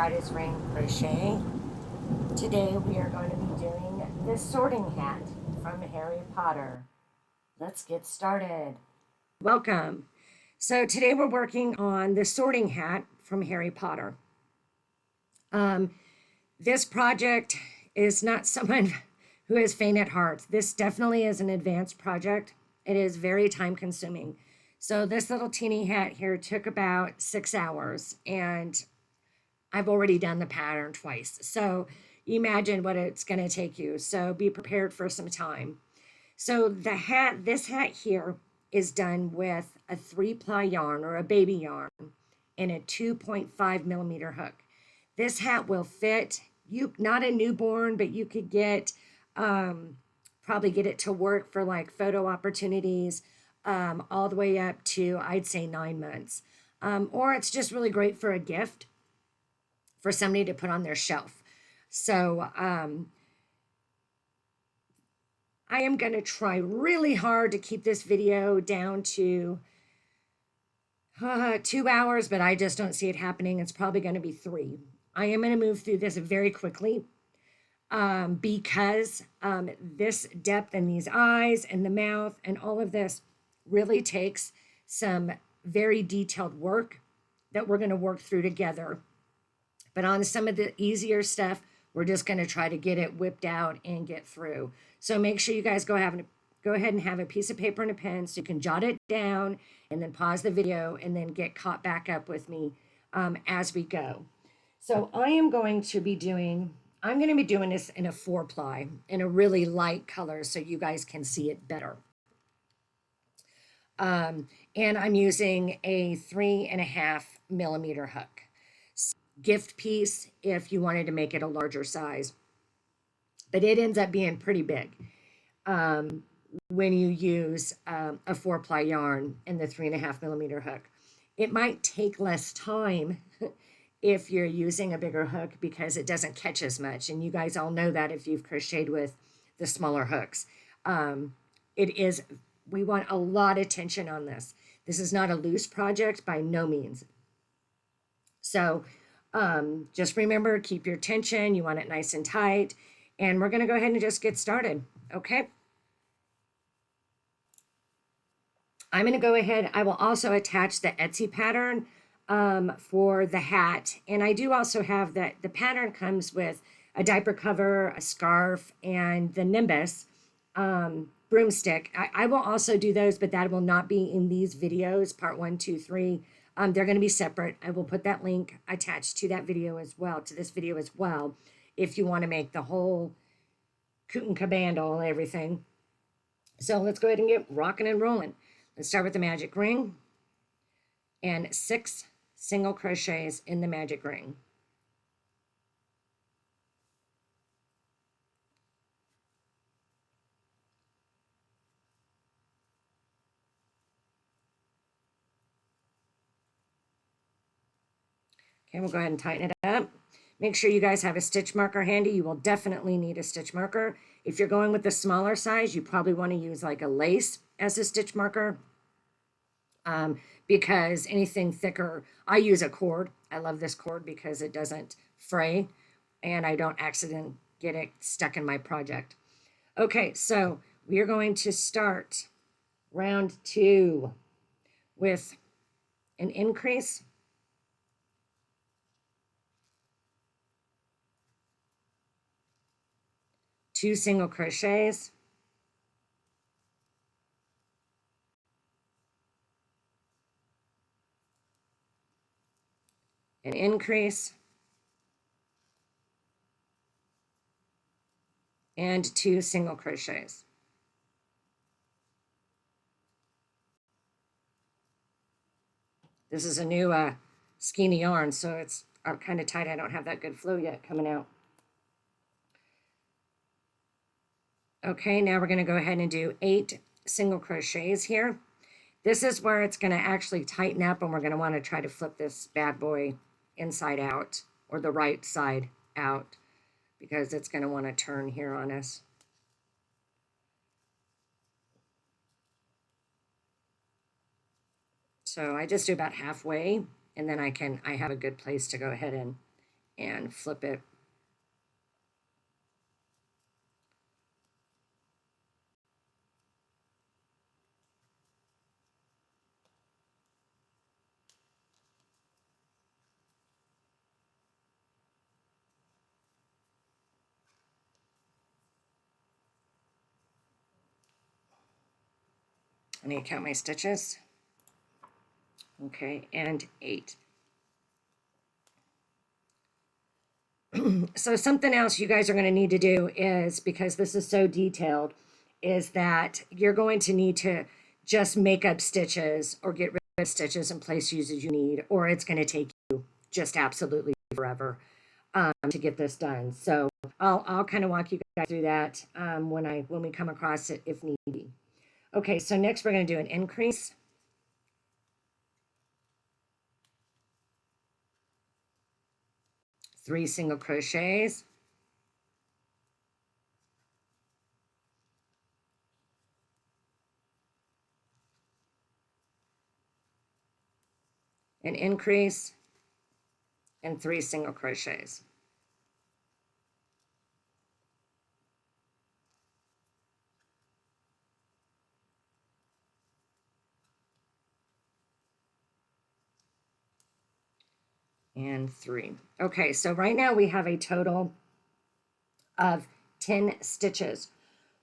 Arthritis Ring Crochet. Today we are going to be doing this sorting hat from Harry Potter. Let's get started. Welcome. So today we're working on the sorting hat from Harry Potter. This project is not someone who is faint at heart. This definitely is an advanced project. It is very time consuming. So this little teeny hat here took about 6 hours, and I've already done the pattern twice. So imagine what it's going to take you. So be prepared for some time. So this hat here is done with a 3-ply yarn or a baby yarn and a 2.5 millimeter hook. This hat will fit you, not a newborn, but you could get, probably get it to work for like photo opportunities, all the way up to, I'd say 9 months. Or it's just really great for a gift for somebody to put on their shelf. So I am going to try really hard to keep this video down to 2 hours, but I just don't see it happening. It's probably going to be 3. I am going to move through this very quickly because this depth and these eyes and the mouth and all of this really takes some very detailed work that we're going to work through together. But on some of the easier stuff, we're just going to try to get it whipped out and get through. So make sure you guys go ahead and have a piece of paper and a pen so you can jot it down and then pause the video and then get caught back up with me as we go. So I'm going to be doing this in a 4-ply in a really light color so you guys can see it better. And I'm using a 3.5 millimeter hook. Gift piece if you wanted to make it a larger size, but it ends up being pretty big when you use a 4-ply yarn and the 3.5 millimeter hook. It might take less time if you're using a bigger hook because it doesn't catch as much, and you guys all know that if you've crocheted with the smaller hooks. We want a lot of tension on this. This is not a loose project by no means. So just remember, keep your tension. You want it nice and tight. And we're going to go ahead and just get started. Okay. I'm going to go ahead. I will also attach the Etsy pattern for the hat. And I do also have that the pattern comes with a diaper cover, a scarf, and the Nimbus broomstick. I will also do those, but that will not be in these videos, part 1, 2, 3. They're going to be separate. I will put that link attached to that video as well, to this video as well, if you want to make the whole coot and cabandle and everything. So let's go ahead and get rocking and rolling. Let's start with the magic ring and 6 single crochets in the magic ring. Okay, we'll go ahead and tighten it up. Make sure you guys have a stitch marker handy. You will definitely need a stitch marker. If you're going with the smaller size, you probably want to use like a lace as a stitch marker because anything thicker, I use a cord. I love this cord because it doesn't fray and I don't accidentally get it stuck in my project. Okay, so we are going to start round 2 with an increase, two single crochets, an increase, and 2 single crochets. This is a new skeiny yarn, so it's kind of tight. I don't have that good flow yet coming out. Okay, now we're going to go ahead and do 8 single crochets here. This is where it's going to actually tighten up, and we're going to want to try to flip this bad boy inside out, or the right side out, because it's going to want to turn here on us. So I just do about halfway, and then I have a good place to go ahead and flip it. I need to count my stitches. Okay, and 8. So something else you guys are going to need to do is, because this is so detailed, is that you're going to need to just make up stitches or get rid of stitches and place uses you need, or it's going to take you just absolutely forever to get this done. So I'll kind of walk you guys through that when we come across it if need be. Okay, so next we're going to do an increase. Three single crochets, an increase, and 3 single crochets. And 3. Okay, so right now we have a total of 10 stitches.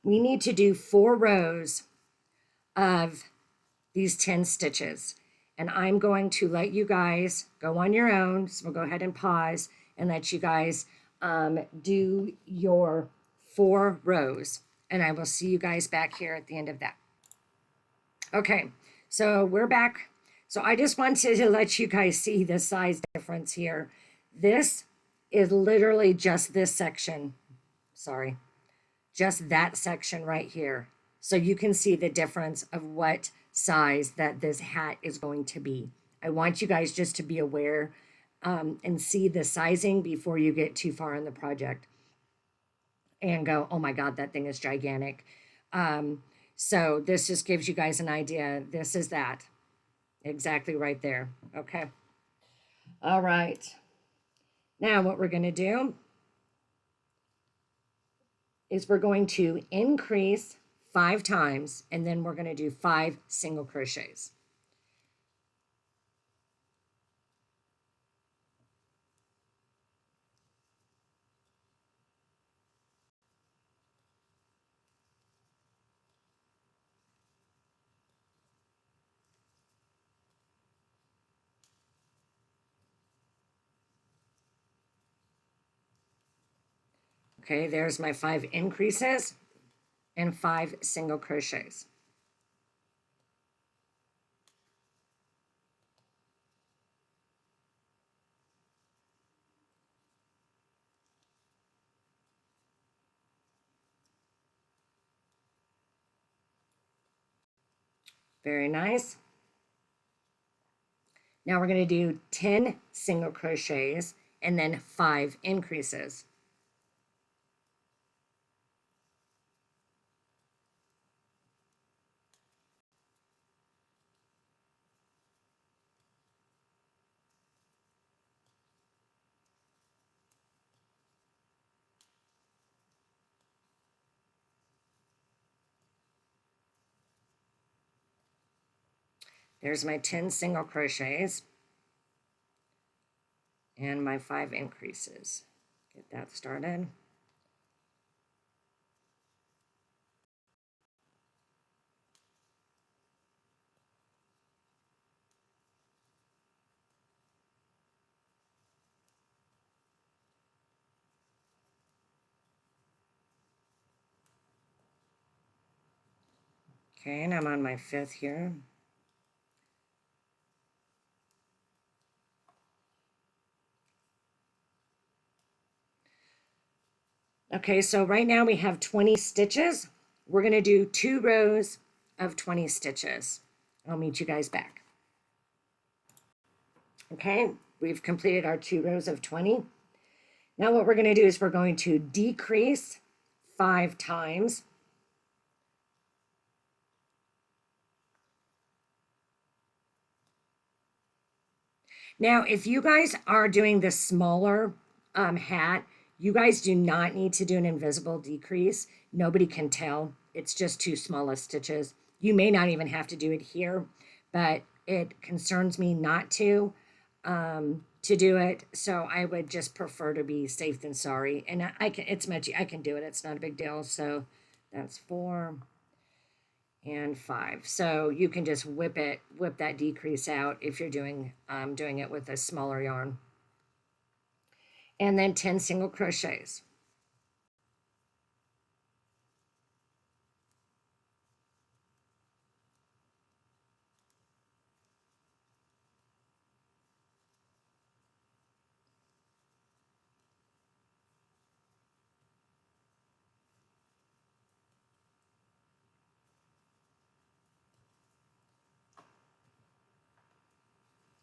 We need to do 4 rows of these 10 stitches. And I'm going to let you guys go on your own. So we'll go ahead and pause and let you guys do your 4 rows. And I will see you guys back here at the end of that. Okay, so we're back. So I just wanted to let you guys see the size difference here. This is literally just this section. Sorry, just that section right here. So you can see the difference of what size that this hat is going to be. I want you guys just to be aware and see the sizing before you get too far in the project and go, oh my God, that thing is gigantic. So this just gives you guys an idea. This is that. Exactly right there. Okay. All right. Now what we're going to do is we're going to increase 5 times, and then we're going to do 5 single crochets. Okay, there's my 5 increases and 5 single crochets. Very nice. Now we're going to do 10 single crochets and then 5 increases. There's my 10 single crochets and my 5 increases. Get that started. Okay, and I'm on my 5th here. Okay, so right now we have 20 stitches. We're going to do 2 rows of 20 stitches. I'll meet you guys back. Okay, we've completed our 2 rows of 20. Now what we're going to do is we're going to decrease 5 times. Now, if you guys are doing the smaller hat, you guys do not need to do an invisible decrease. Nobody can tell. It's just two smallest stitches. You may not even have to do it here, but it concerns me not to do it. So I would just prefer to be safe than sorry. And I can, it's much, I can do it. It's not a big deal. So that's 4 and 5. So you can just whip that decrease out if you're doing it with a smaller yarn. And then 10 single crochets.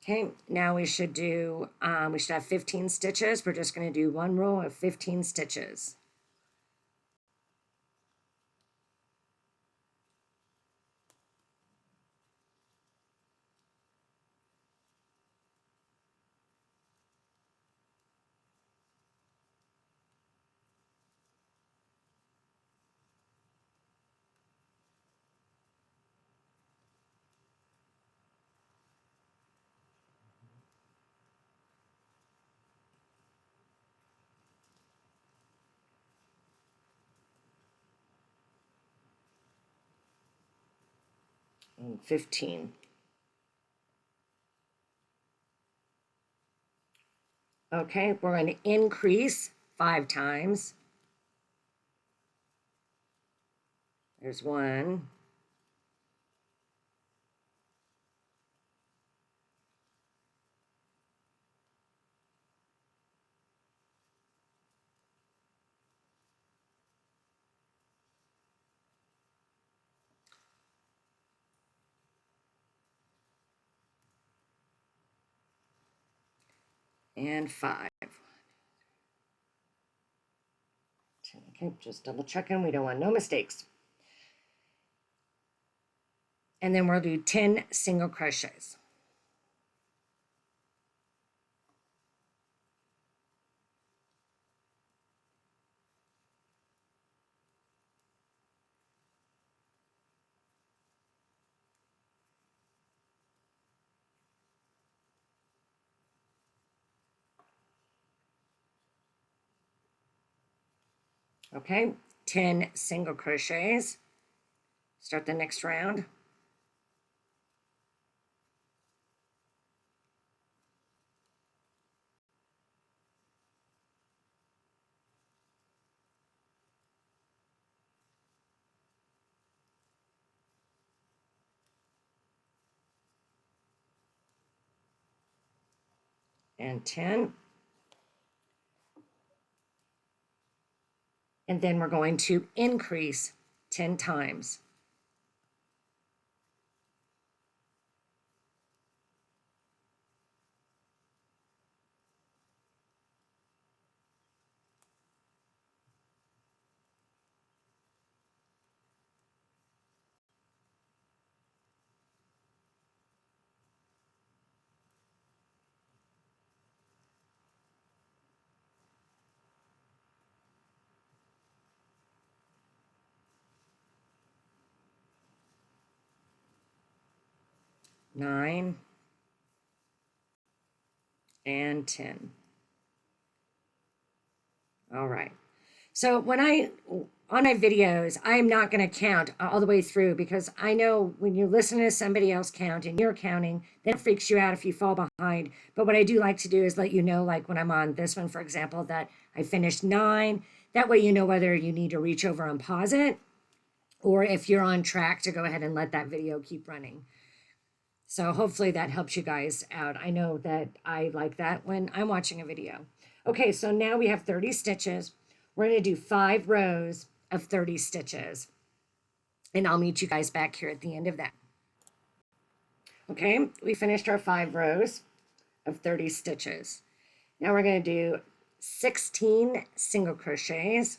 Okay, now we should do, we should have 15 stitches. We're just going to do one row of 15 stitches. And 15. Okay, we're going to increase 5 times. There's 1. And 5. Okay, just double checking. We don't want no mistakes. And then we'll do 10 single crochets. Okay, 10 single crochets. Start the next round. And 10. And then we're going to increase 10 times. Nine and 10. All right. So when on my videos, I'm not going to count all the way through because I know when you listen to somebody else count and you're counting, then it freaks you out if you fall behind. But what I do like to do is let you know, like when I'm on this one, for example, that I finished 9. That way you know whether you need to reach over and pause it or if you're on track to go ahead and let that video keep running. So hopefully that helps you guys out. I know that I like that when I'm watching a video. Okay, so now we have 30 stitches. We're going to do 5 rows of 30 stitches. And I'll meet you guys back here at the end of that. Okay, we finished our 5 rows of 30 stitches. Now we're going to do 16 single crochets.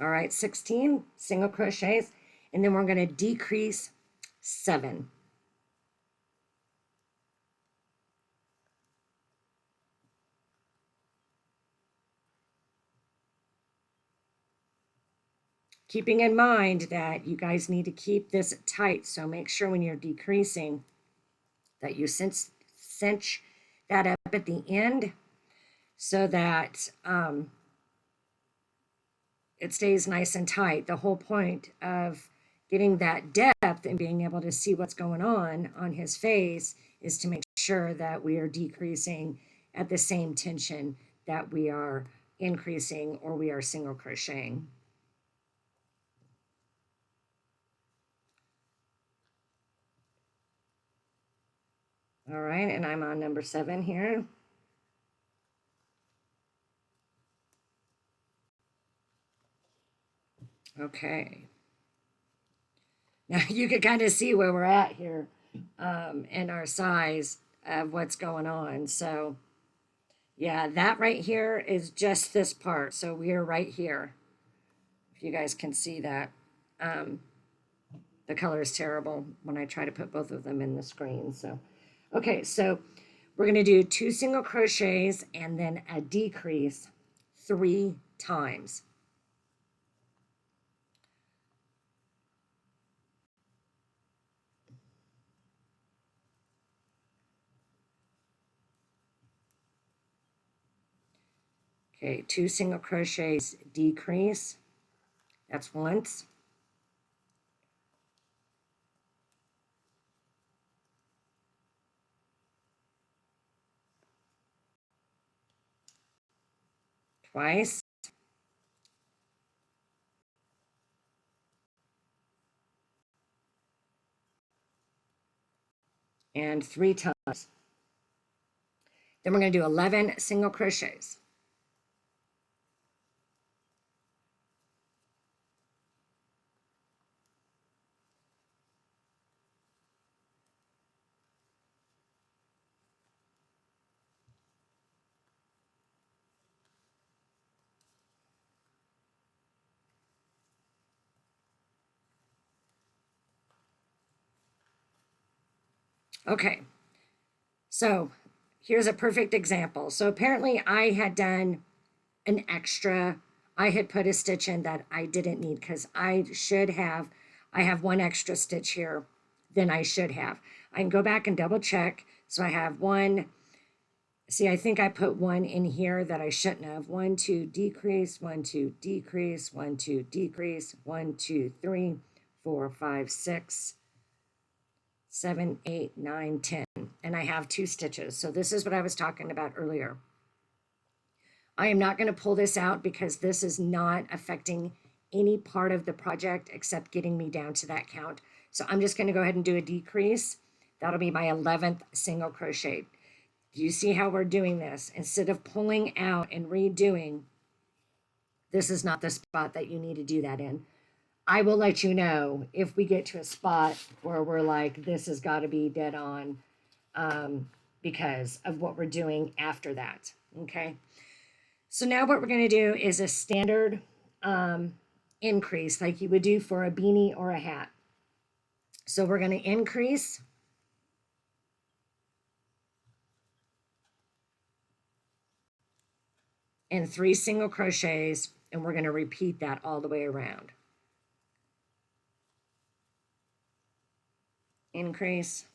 All right, 16 single crochets, and then we're going to decrease 7. Keeping in mind that you guys need to keep this tight, so make sure when you're decreasing that you cinch that up at the end so that it stays nice and tight. The whole point of getting that depth and being able to see what's going on his face is to make sure that we are decreasing at the same tension that we are increasing or we are single crocheting. All right, and I'm on number 7 here. Okay. Now you can kind of see where we're at here and our size of what's going on. So yeah, that right here is just this part. So we're right here. If you guys can see that. The color is terrible when I try to put both of them in the screen. So, okay, so we're going to do 2 single crochets and then a decrease 3 times. Okay, 2 single crochets, decrease. That's once. Twice. And 3 times. Then we're going to do 11 single crochets. Okay, so here's a perfect example. So apparently I had done an extra, I had put a stitch in that I didn't need because I have 1 extra stitch here than I should have. I can go back and double check. So I have 1, see, I think I put 1 in here that I shouldn't have. 1, 2, decrease, 1, 2, decrease, 1, 2, decrease, 1, 2, 3, 4, 5, 6, 7, 8, 9, 10. And I have 2 stitches. So this is what I was talking about earlier. I am not going to pull this out because this is not affecting any part of the project except getting me down to that count. So I'm just going to go ahead and do a decrease. That'll be my 11th single crochet. Do you see how we're doing this? Instead of pulling out and redoing, this is not the spot that you need to do that in. I will let you know if we get to a spot where we're like, this has got to be dead on because of what we're doing after that, okay? So now what we're going to do is a standard increase like you would do for a beanie or a hat. So we're going to increase in 3 single crochets, and we're going to repeat that all the way around. Increase,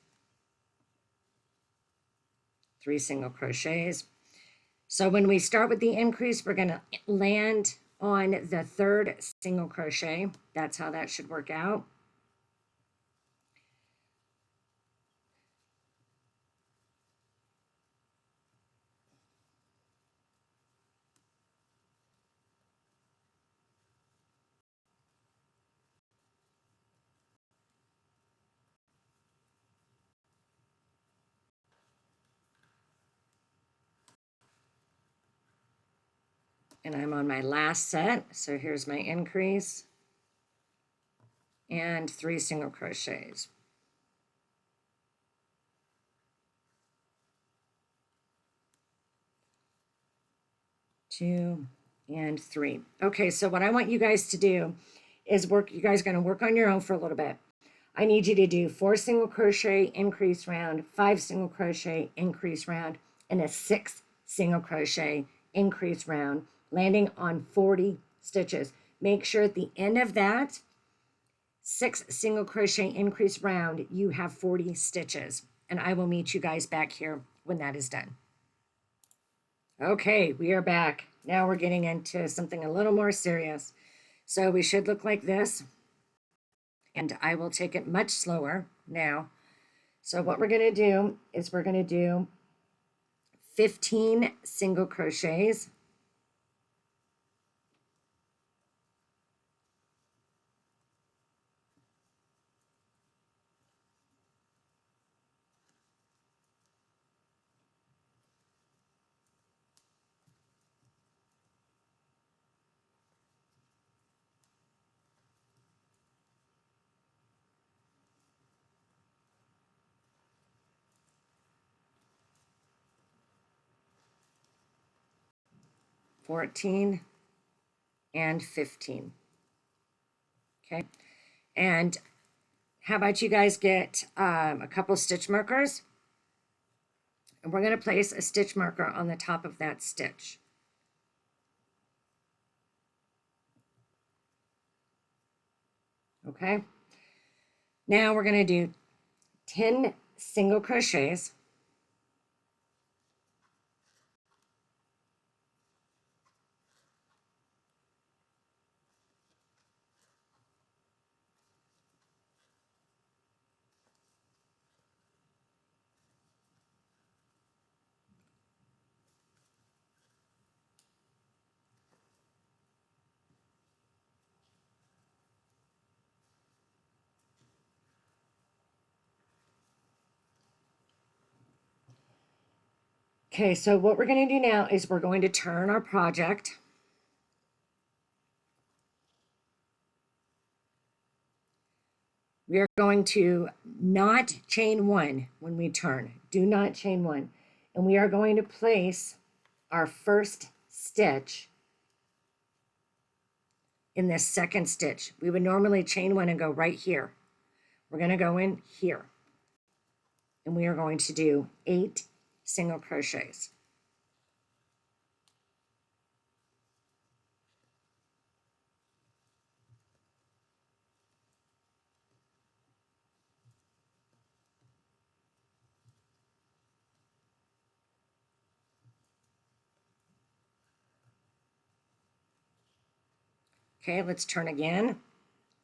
3 single crochets. So when we start with the increase, we're going to land on the 3rd single crochet. That's how that should work out. And I'm on my last set. So here's my increase and 3 single crochets. 2, and 3. Okay, so what I want you guys to do is you guys are going to work on your own for a little bit. I need you to do 4 single crochet increase round, 5 single crochet increase round, and a 6 single crochet increase round, landing on 40 stitches. Make sure at the end of that 6 single crochet increase round, you have 40 stitches, and I will meet you guys back here when that is done. Okay, we are back. Now we're getting into something a little more serious. So we should look like this, and I will take it much slower now. So what we're going to do is we're going to do 15 single crochets, (14) and 15. Okay, and how about you guys get a couple stitch markers, and we're going to place a stitch marker on the top of that stitch. Okay, now we're going to do 10 single crochets, Okay, so what we're going to do now is we're going to turn our project. We are going to not chain 1 when we turn. Do not chain 1. And we are going to place our first stitch in this second stitch. We would normally chain 1 and go right here. We're going to go in here. And we are going to do 8 single crochets. Okay, let's turn again.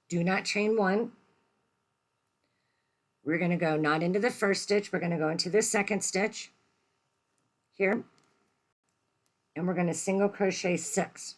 Do not chain 1. We're going to go not into the first stitch. We're going to go into the second stitch here. And we're going to single crochet 6.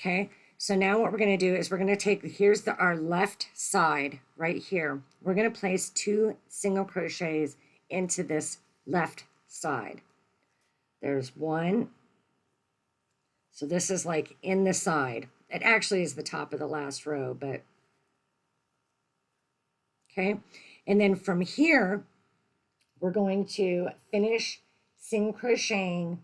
Okay, so now what we're going to do is we're going to take, here's our left side right here. We're going to place 2 single crochets into this left side. There's 1. So this is like in the side. It actually is the top of the last row, but okay. And then from here, we're going to finish single crocheting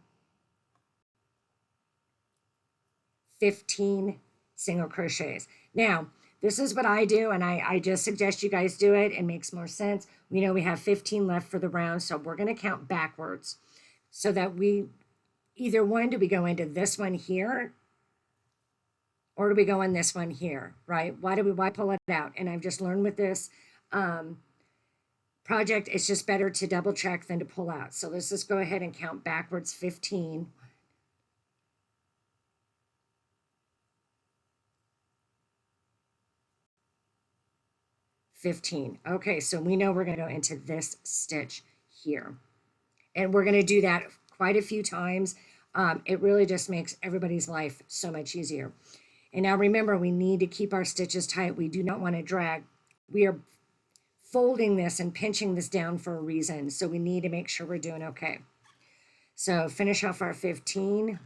15 single crochets. Now, this is what I do, and I just suggest you guys do it. It makes more sense. We know we have 15 left for the round, so we're going to count backwards so that we, either one, do we go into this one here, or do we go in this one here, right? Why pull it out? And I've just learned with this project, it's just better to double check than to pull out. So let's just go ahead and count backwards 15. 15. Okay, so we know we're going to go into this stitch here. And we're going to do that quite a few times. It really just makes everybody's life so much easier. And now remember, we need to keep our stitches tight. We do not want to drag. We are folding this and pinching this down for a reason. So we need to make sure we're doing okay. So finish off our 15.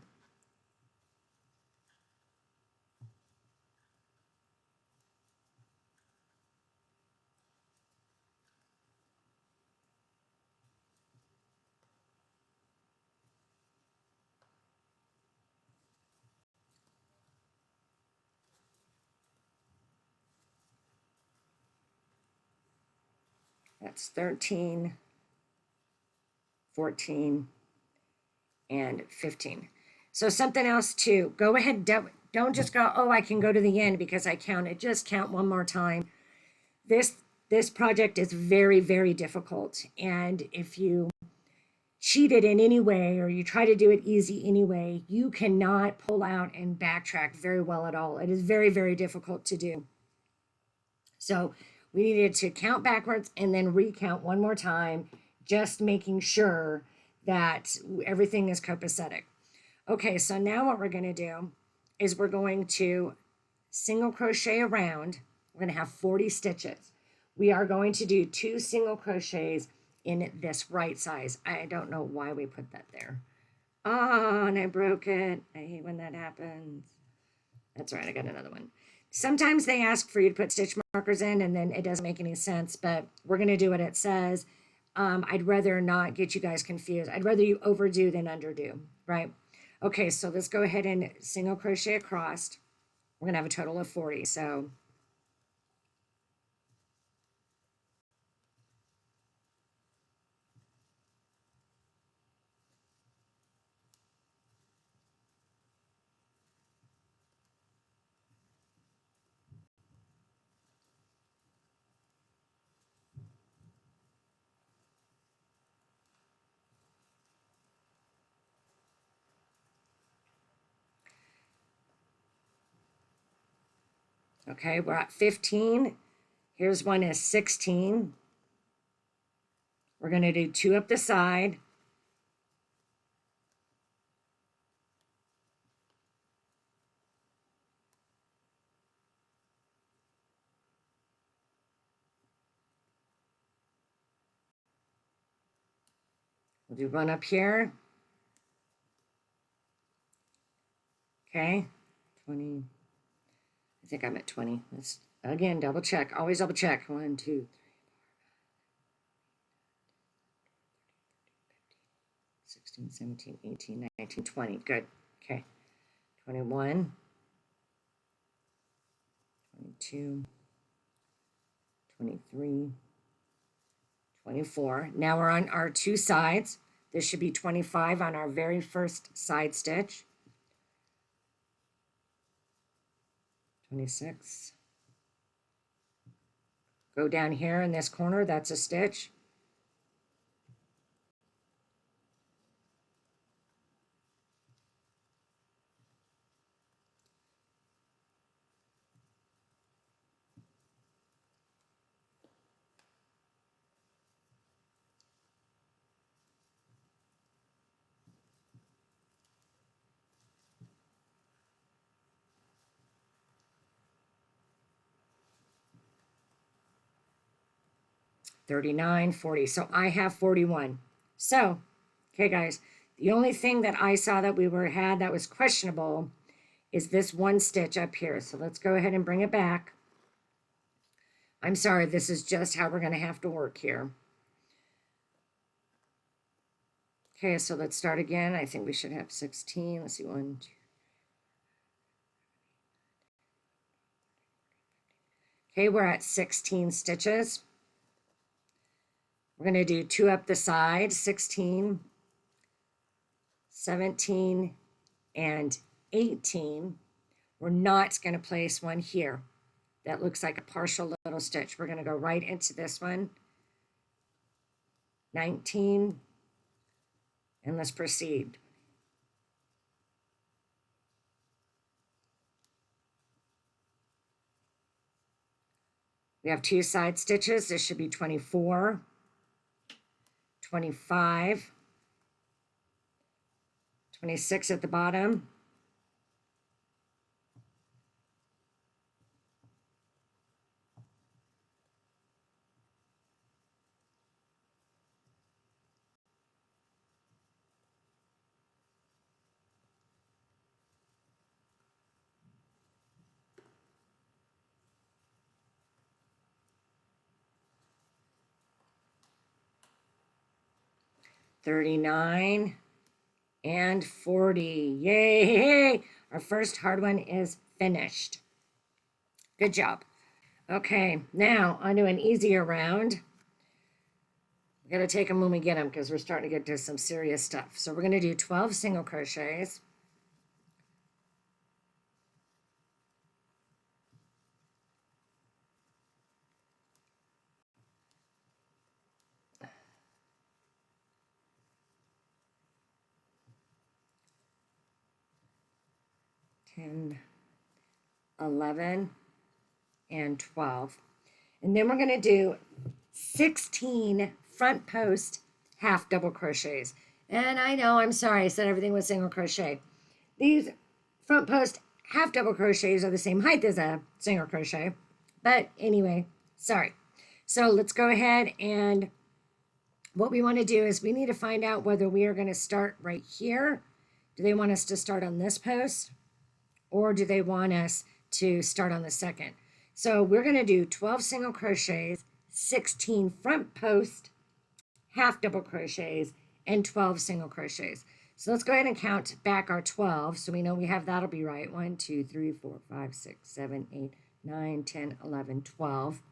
That's 13, 14, and 15. So something else too, go ahead, don't just go, oh, I can go to the end because I counted. Just count one more time. This project is very, very difficult. And if you cheat it in any way or you try to do it easy anyway, you cannot pull out and backtrack very well at all. It is very, very difficult to do. So we needed to count backwards and then recount one more time, just making sure that everything is copacetic. Okay, so now what we're going to do is we're going to single crochet around. We're going to have 40 stitches. We are going to do 2 single crochets in this right size. I don't know why we put that there. Oh, and I broke it. I hate when that happens. That's right, I got another one. Sometimes they ask for you to put stitch markers in and then it doesn't make any sense, but we're going to do what it says. I'd rather not get you guys confused. I'd rather you overdo than underdo, right? Okay, so let's go ahead and single crochet across. We're going to have a total of 40. So okay, we're at 15. Here's one is 16. We're going to do 2 up the side. We'll do 1 up here. Okay, 20. I think I'm at 20. Let's again double check. Always double check. 1, 2, 16, 17, 18, 19, 20. Good. Okay. 21, 22, 23, 24. Now we're on our 2 sides. This should be 25 on our very first side stitch. 26. Go down here in this corner, that's a stitch. $39, $40. So I have 41. So, okay, guys, the only thing that I saw that we had that was questionable is this one stitch up here. So let's go ahead and bring it back. I'm sorry, this is just how we're going to have to work here. Okay, so let's start again. I think we should have 16. Let's see, 1, 2. Okay, we're at 16 stitches. We're going to do 2 up the side, 16, 17, and 18. We're not going to place one here. That looks like a partial little stitch. We're going to go right into this one. 19, and let's proceed. We have 2 side stitches. This should be 24, 25, 26 at the bottom, 39, and 40. Yay! Our first hard one is finished. Good job. Okay, now onto an easier round. We gotta take them when we get them because we're starting to get to some serious stuff. So we're gonna do 12 single crochets. And 11 and 12, and then we're going to do 16 front post half double crochets. And I know, I'm sorry, I said everything was single crochet. These front post half double crochets are the same height as a single crochet, but anyway, sorry. So let's go ahead, and what we want to do is we need to find out whether we are going to start right here. Do they want us to start on this post, or do they want us to start on the second? So we're going to do 12 single crochets, 16 front post half double crochets, and 12 single crochets. So let's go ahead and count back our 12 so we know we have that'll be right. 1, 2, 3, 4, 5, 6, 7, 8, 9, 10, 11, 12.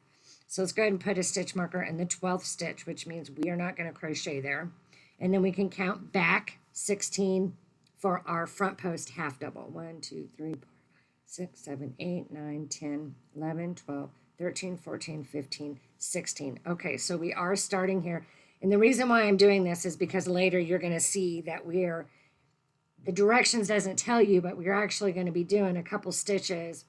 So let's go ahead and put a stitch marker in the 12th stitch, which means we are not going to crochet there. And then we can count back 16 for our front post half double. 1, 2, 3, 4, 6, 7, 8, 9, 10, 11, 12, 13, 14, 15, 16. Okay, so we are starting here. And the reason why I'm doing this is because later you're going to see that the directions doesn't tell you, but we're actually going to be doing a couple stitches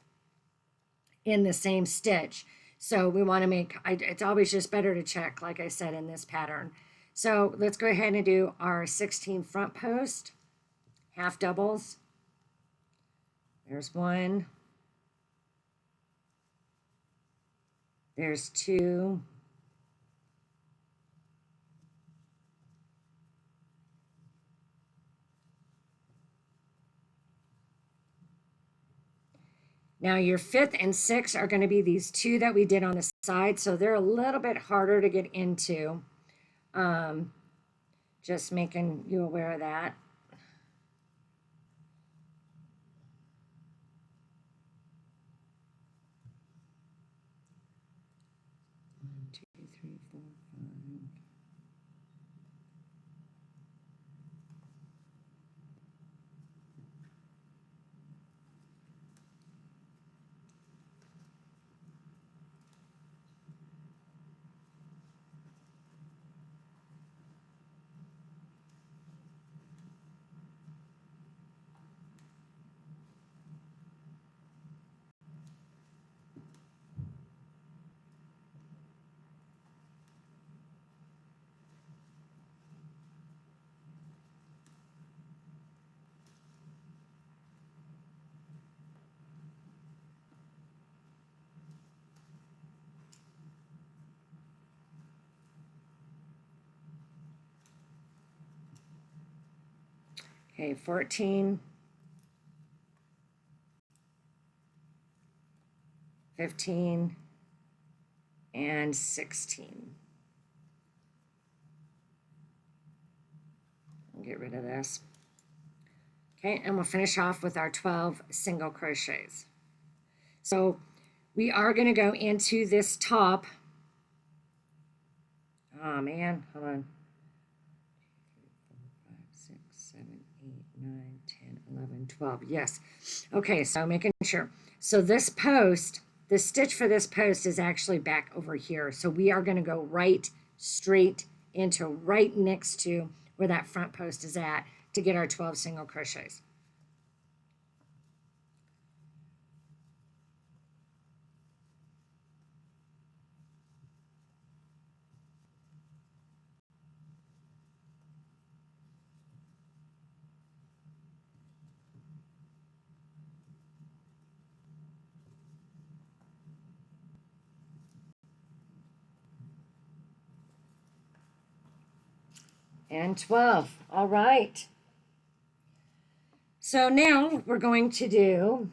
in the same stitch. So we want to make, it's always just better to check, like I said, in this pattern. So let's go ahead and do our 16 front post half doubles. There's 1. There's 2. Now your 5th and 6th are going to be these 2 that we did on the side, so they're a little bit harder to get into. Just making you aware of that. 1, 2, 3, 4, 5. Okay, 14, 15, and 16. I'll get rid of this. Okay, and we'll finish off with our 12 single crochets. So we are going to go into this top. Oh man, hold on. 5, 6, 7, 8, 9, 10, 11, 12. Yes. Okay, so making sure. So this post, the stitch for this post is actually back over here. So we are going to go right straight into right next to where that front post is at to get our 12 single crochets. And 12. All right. So now we're going to do,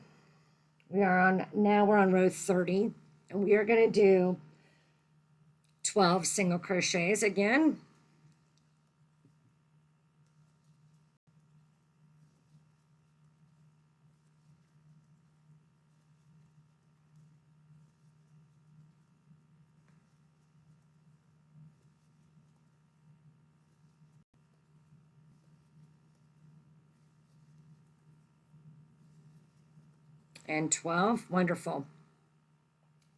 we're on row 30, and we are going to do 12 single crochets again. and 12. Wonderful.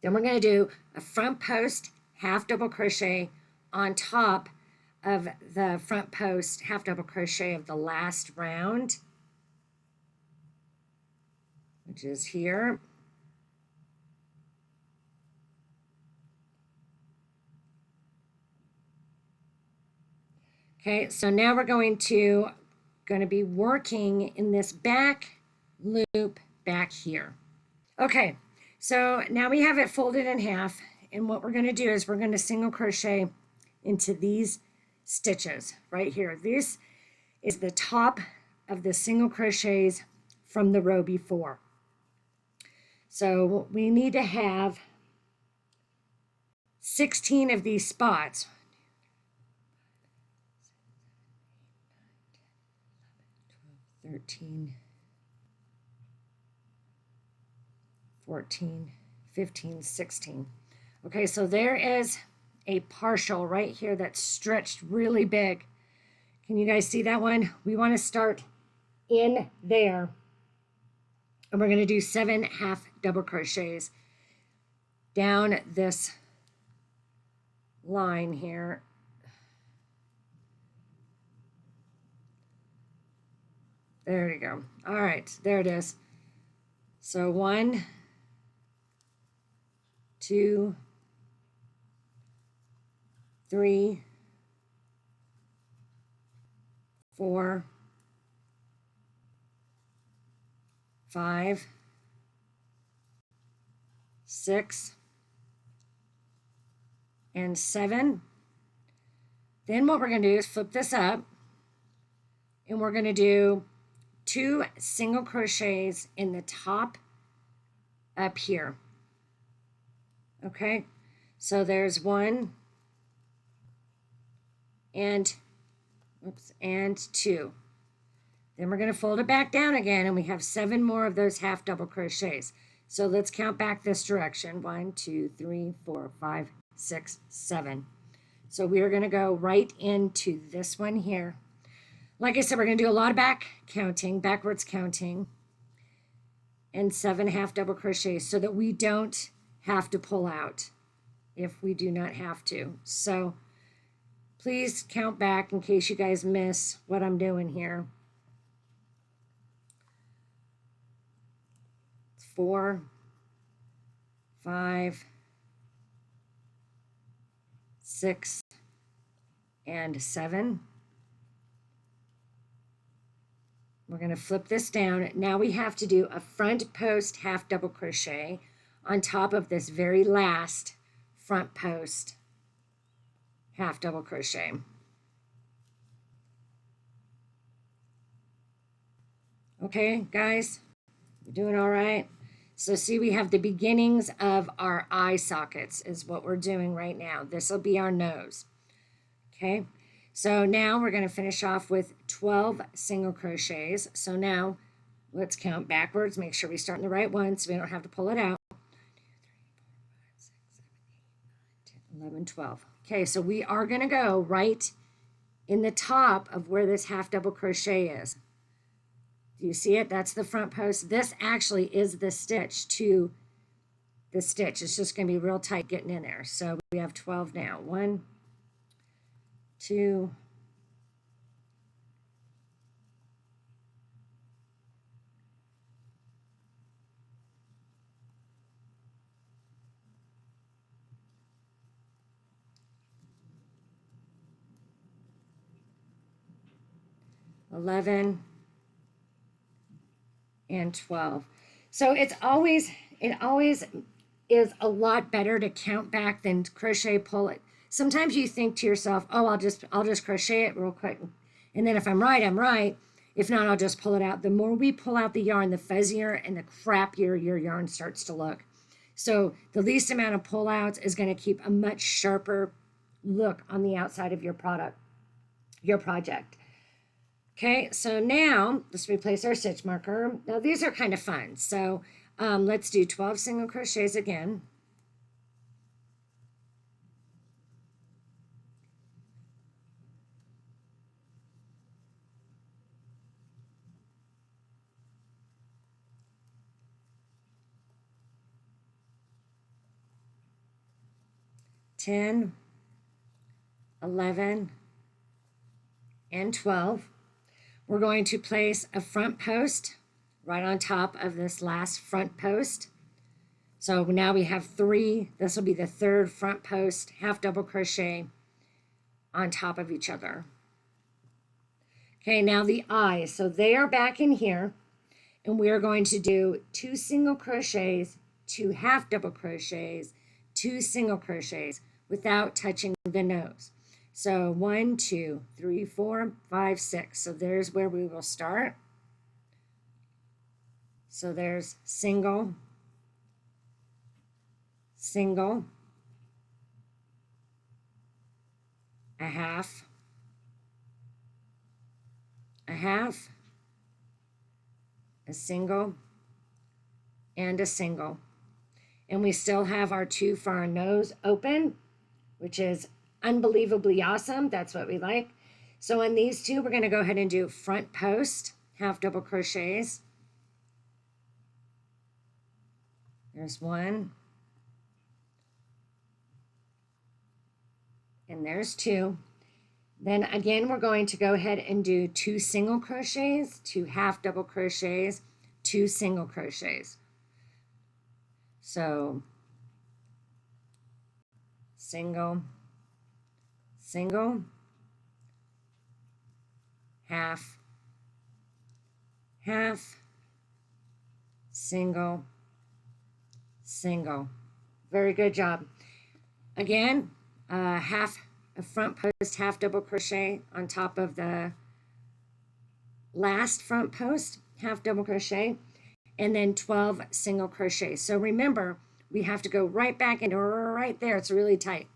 Then we're going to do a front post half double crochet on top of the front post half double crochet of the last round, which is here. Okay, so now we're going to be working in this back loop back here. Okay, so now we have it folded in half, and what we're going to do is we're going to single crochet into these stitches right here. This is the top of the single crochets from the row before. So we need to have 16 of these spots. 13, 14, 15, 16. Okay, so there is a partial right here that's stretched really big. Can you guys see that one? We want to start in there, and we're going to do 7 half double crochets down this line here. There you go. All right, there it is. So 1, 2, 3, 4, 5, 6, and 7. Then what we're going to do is flip this up, and we're going to do 2 single crochets in the top up here. Okay, so there's 1 and 2. Then we're going to fold it back down again, and we have 7 more of those half double crochets. So let's count back this direction. 1, 2, 3, 4, 5, 6, 7. So we are going to go right into this one here. Like I said, we're going to do a lot of backwards counting, and 7 half double crochets so that we don't have to pull out if we do not have to. So please count back in case you guys miss what I'm doing here. 4, 5, 6, and 7. We're going to flip this down. Now we have to do a front post half double crochet on top of this very last front post half double crochet. Okay, guys, we're doing all right. So see, we have the beginnings of our eye sockets is what we're doing right now. This will be our nose. Okay, so now we're going to finish off with 12 single crochets. So now let's count backwards, make sure we start in the right one so we don't have to pull it out. 2, 3, 4, 5, 6, 7, 8, 9, 10, 11, 12. Okay, so we are going to go right in the top of where this half double crochet is. Do you see it? That's the front post. This actually is the stitch to the stitch. It's just going to be real tight getting in there. So we have 12 now. 1, 2, 11, and 12. So it always is a lot better to count back than crochet pull it. Sometimes you think to yourself, oh, I'll just crochet it real quick, and then if I'm right, I'm right. If not, I'll just pull it out. The more we pull out the yarn, the fuzzier and the crappier your yarn starts to look. So the least amount of pullouts is going to keep a much sharper look on the outside of your project. Okay, so now let's replace our stitch marker. Now these are kind of fun. So let's do 12 single crochets again. 10, 11, and 12. We're going to place a front post right on top of this last front post. So now we have 3. This will be the 3rd front post, half double crochet on top of each other. Okay, now the eyes. So they are back in here, and we are going to do 2 single crochets, 2 half double crochets, 2 single crochets without touching the nose. So 1, 2, 3, 4, 5, 6. So there's where we will start. So there's single, single, a half, a single, and a single. And we still have our 2 for our nose open, which is unbelievably awesome. That's what we like. So in these 2, we're going to go ahead and do front post, half double crochets. There's 1. And there's 2. Then again, we're going to go ahead and do 2 single crochets, 2 half double crochets, 2 single crochets. So single, single, half, half, single, single. Very good job. Again, a front post, half double crochet on top of the last front post, half double crochet, and then 12 single crochets. So remember, we have to go right back into right there. It's really tight.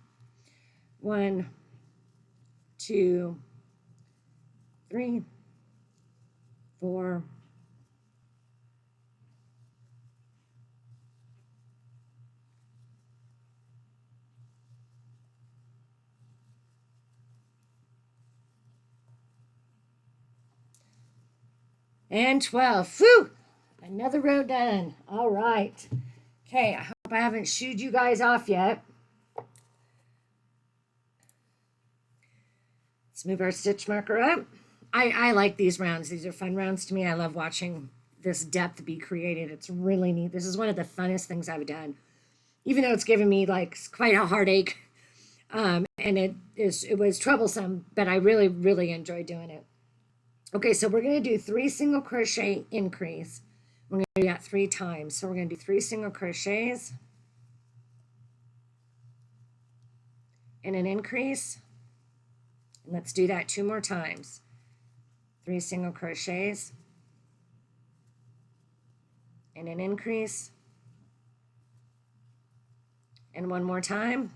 1, 2, 3, 4, 12. Whew! Another row done. All right. Okay, I hope I haven't shooed you guys off yet. Let's move our stitch marker up. I like these rounds. These are fun rounds to me. I love watching this depth be created. It's really neat. This is one of the funnest things I've done, even though it's given me like quite a heartache. And it was troublesome, but I really, really enjoyed doing it. Okay, so we're going to do 3 single crochet increase. We're going to do that 3 times. So we're going to do 3 single crochets and an increase. And let's do that 2 more times. 3 single crochets and an increase. And 1 more time.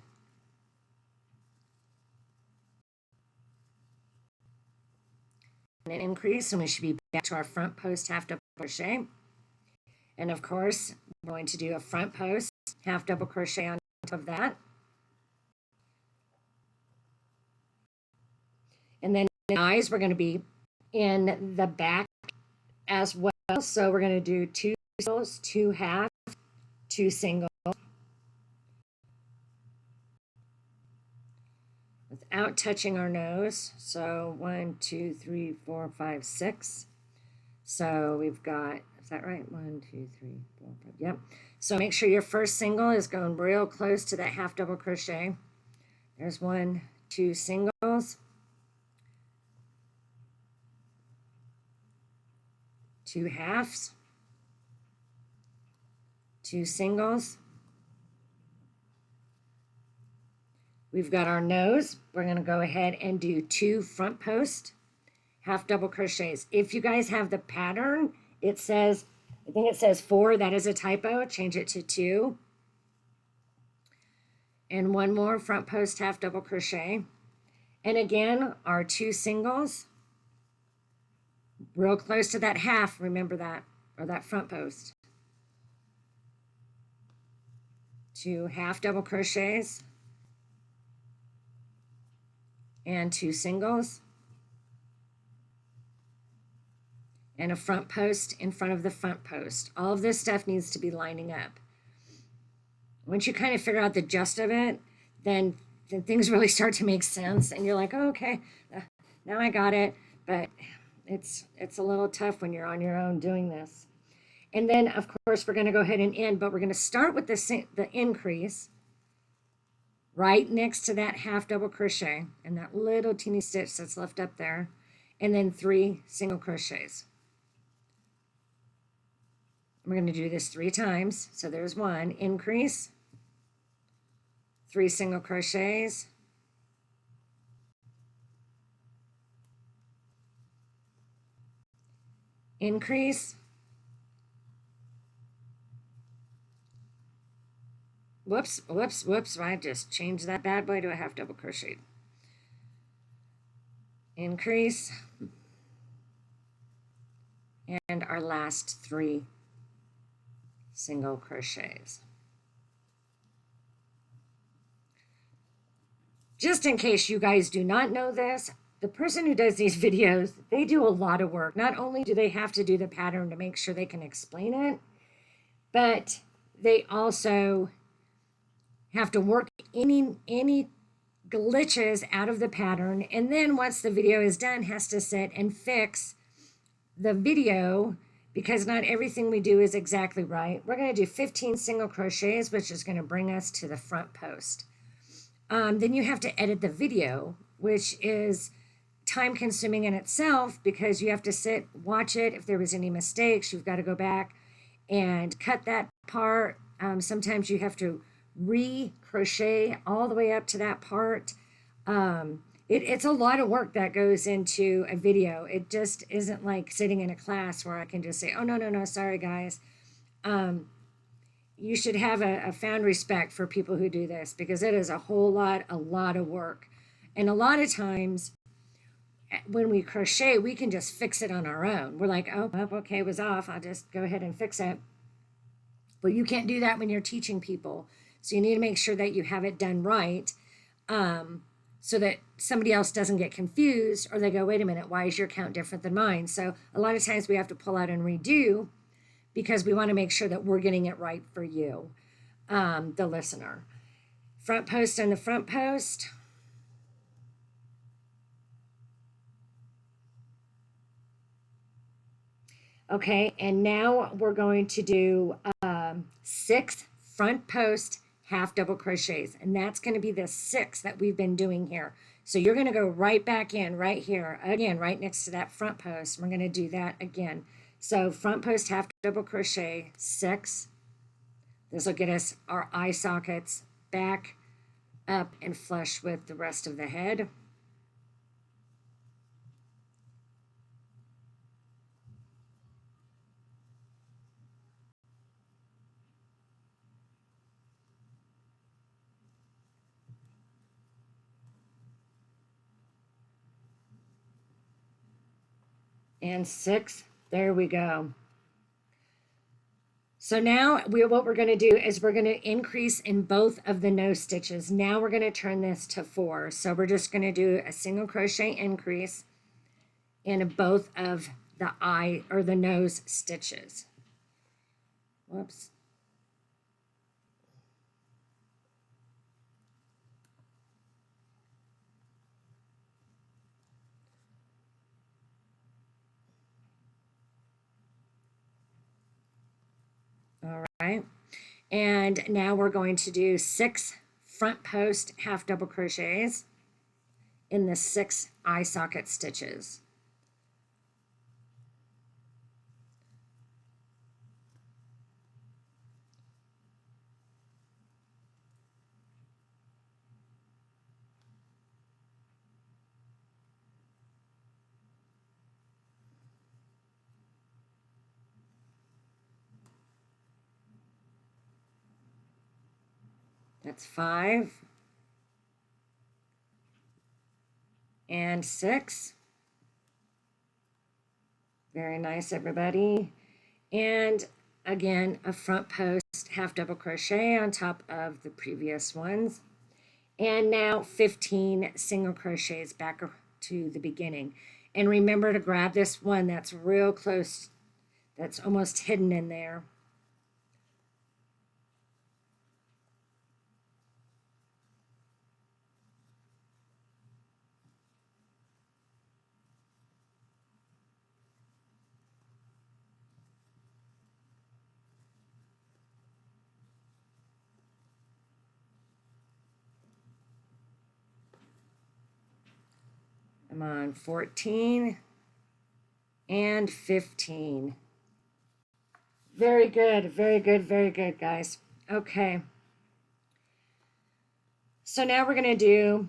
And an increase, and we should be back to our front post half double crochet. And of course, we're going to do a front post half double crochet on top of that. And then the eyes, we're going to be in the back as well. So we're going to do 2 singles, 2 half, 2 singles. Without touching our nose. So 1, 2, 3, 4, 5, 6. So we've got, is that right? 1, 2, 3, 4, 5. Yep. So make sure your first single is going real close to that half double crochet. There's 1, 2 singles. 2 halves. 2 singles. We've got our nose. We're going to go ahead and do 2 front post half double crochets. If you guys have the pattern, it says, I think it says 4. That is a typo. Change it to 2. And 1 more front post half double crochet. And again, our 2 singles. Real close to that half, remember that, or that front post. 2 half double crochets. And 2 singles. And a front post in front of the front post. All of this stuff needs to be lining up. Once you kind of figure out the gist of it, then things really start to make sense, and you're like, oh, okay, now I got it. But it's a little tough when you're on your own doing this. And then, of course, we're going to go ahead and end, but we're going to start with the increase right next to that half double crochet and that little teeny stitch that's left up there, and then 3 single crochets. We're going to do this 3 times. So there's 1, increase, 3 single crochets, increase, whoops, I just changed that bad boy to a half double crochet. Increase, and our last 3 single crochets. Just in case you guys do not know this, the person who does these videos, they do a lot of work. Not only do they have to do the pattern to make sure they can explain it, but they also have to work any glitches out of the pattern. And then once the video is done, has to sit and fix the video, because not everything we do is exactly right. We're going to do 15 single crochets, which is going to bring us to the front post. Then you have to edit the video, which is time consuming in itself, because you have to sit, watch it. If there was any mistakes, you've got to go back and cut that part. Sometimes you have to re-crochet all the way up to that part. It's a lot of work that goes into a video. It just isn't like sitting in a class where I can just say, oh, no, sorry, guys. You should have a found respect for people who do this, because it is a lot of work. And a lot of times when we crochet, we can just fix it on our own. We're like, oh, okay, it was off. I'll just go ahead and fix it. But you can't do that when you're teaching people. So you need to make sure that you have it done right, so that somebody else doesn't get confused, or they go, wait a minute, why is your count different than mine? So a lot of times we have to pull out and redo, because we want to make sure that we're getting it right for you, the listener. Front post and the front post. Okay, and now we're going to do 6 front post half double crochets, and that's going to be the 6 that we've been doing here. So you're going to go right back in right here, again, right next to that front post. We're going to do that again. So front post half double crochet, 6. This will get us our eye sockets back up and flush with the rest of the head. And 6, there we go. So now what we're going to do is we're going to increase in both of the nose stitches. Now we're going to turn this to 4. So we're just going to do a single crochet increase in both of the eye or the nose stitches. Whoops. All right, and now we're going to do 6 front post half double crochets in the 6 eye socket stitches. That's 5 and 6. Very nice, everybody. And again, a front post half double crochet on top of the previous ones. And now 15 single crochets back to the beginning. And remember to grab this one that's real close, that's almost hidden in there. I'm on 14 and 15. Very good, very good, very good, guys. Okay. So now we're going to do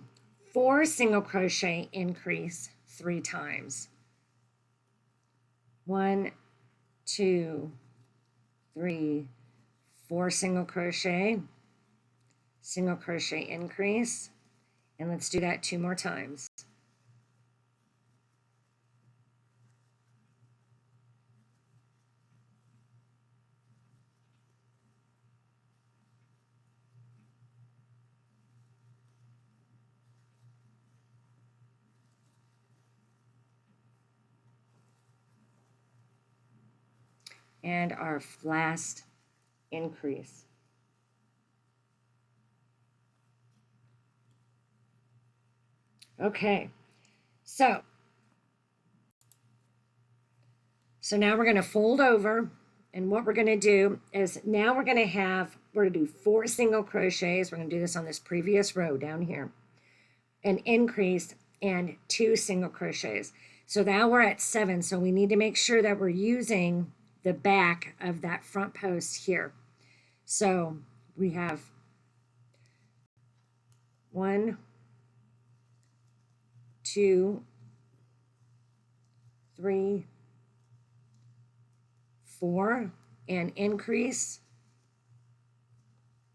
4 single crochet increase 3 times. 1, 2, 3, 4 single crochet increase, and let's do that 2 more times. And our last increase. Okay, so now we're going to fold over, and what we're going to do is now we're going to do 4 single crochets. We're going to do this on this previous row down here, an increase and 2 single crochets. So now we're at 7, so we need to make sure that we're using the back of that front post here. So we have 1, 2, 3, 4, and increase,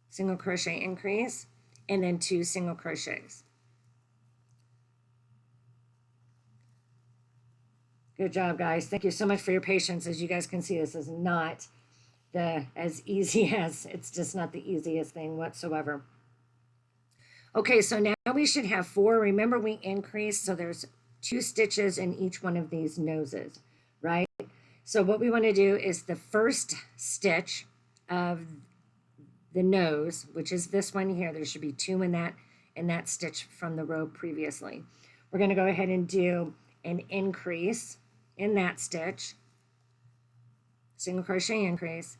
single crochet increase, and then 2 single crochets. Good job, guys. Thank you so much for your patience. As you guys can see, this is not as easy as, it's just not the easiest thing whatsoever. Okay, so now we should have 4. Remember, we increased, so there's 2 stitches in each one of these noses, right? So what we want to do is the first stitch of the nose, which is this one here, there should be 2 in that stitch from the row previously. We're going to go ahead and do an increase in that stitch, single crochet increase.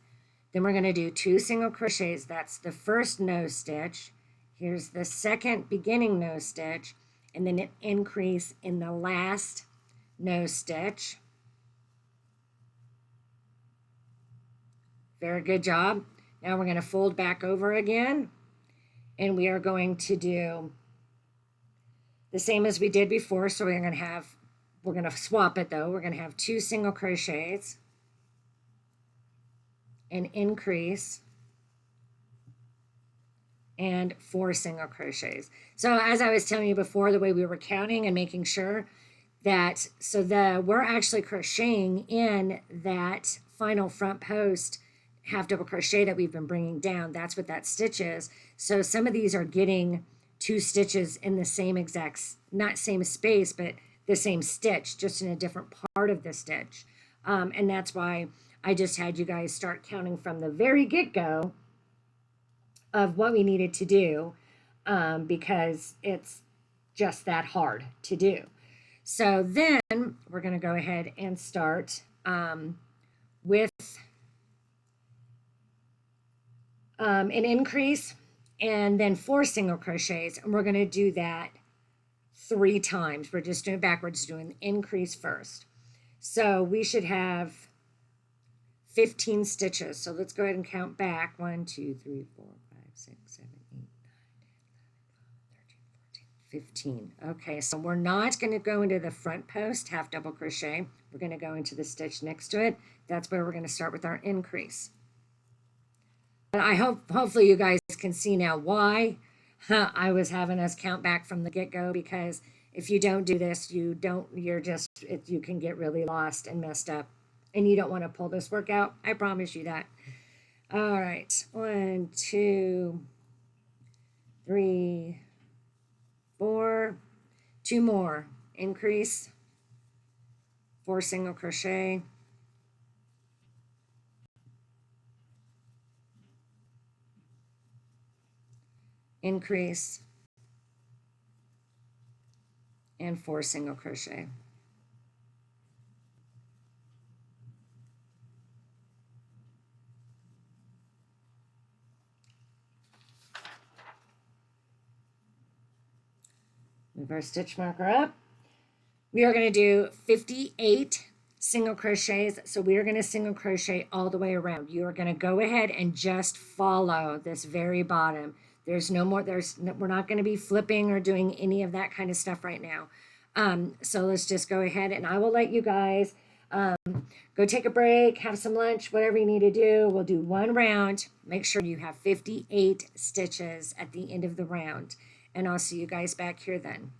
Then we're going to do 2 single crochets. That's the first nose stitch. Here's the second beginning nose stitch, and then an increase in the last nose stitch. Very good job. Now we're going to fold back over again, and we are going to do the same as we did before. So we're going to swap it though. We're going to have 2 single crochets, an increase, and 4 single crochets. So as I was telling you before, the way we were counting and making sure that, we're actually crocheting in that final front post half double crochet that we've been bringing down. That's what that stitch is. So some of these are getting 2 stitches in the same exact, not same space, but the same stitch, just in a different part of the stitch. And that's why I just had you guys start counting from the very get-go of what we needed to do, because it's just that hard to do. So then we're going to go ahead and start with an increase and then 4 single crochets, and we're going to do that 3 times. We're just doing backwards, doing increase first. So we should have 15 stitches. So let's go ahead and count back. 1, 2, 3, 4, 5, 6, 7, 8, 9, 10, 11, 12, 13, 14, 15. Okay, so we're not going to go into the front post half double crochet. We're going to go into the stitch next to it. That's where we're going to start with our increase. And hopefully you guys can see now why I was having us count back from the get-go, because if you don't do this, you can get really lost and messed up, and you don't want to pull this work out. I promise you that. All right, 1, 2, 3, 4, 2 more. Increase, 4 single crochet, increase, and 4 single crochet. Move our stitch marker up. We are going to do 58 single crochets. So we are going to single crochet all the way around. You are going to go ahead and just follow this very bottom. There's no more, we're not going to be flipping or doing any of that kind of stuff right now. So let's just go ahead, and I will let you guys go take a break, have some lunch, whatever you need to do. We'll do one round. Make sure you have 58 stitches at the end of the round, and I'll see you guys back here then.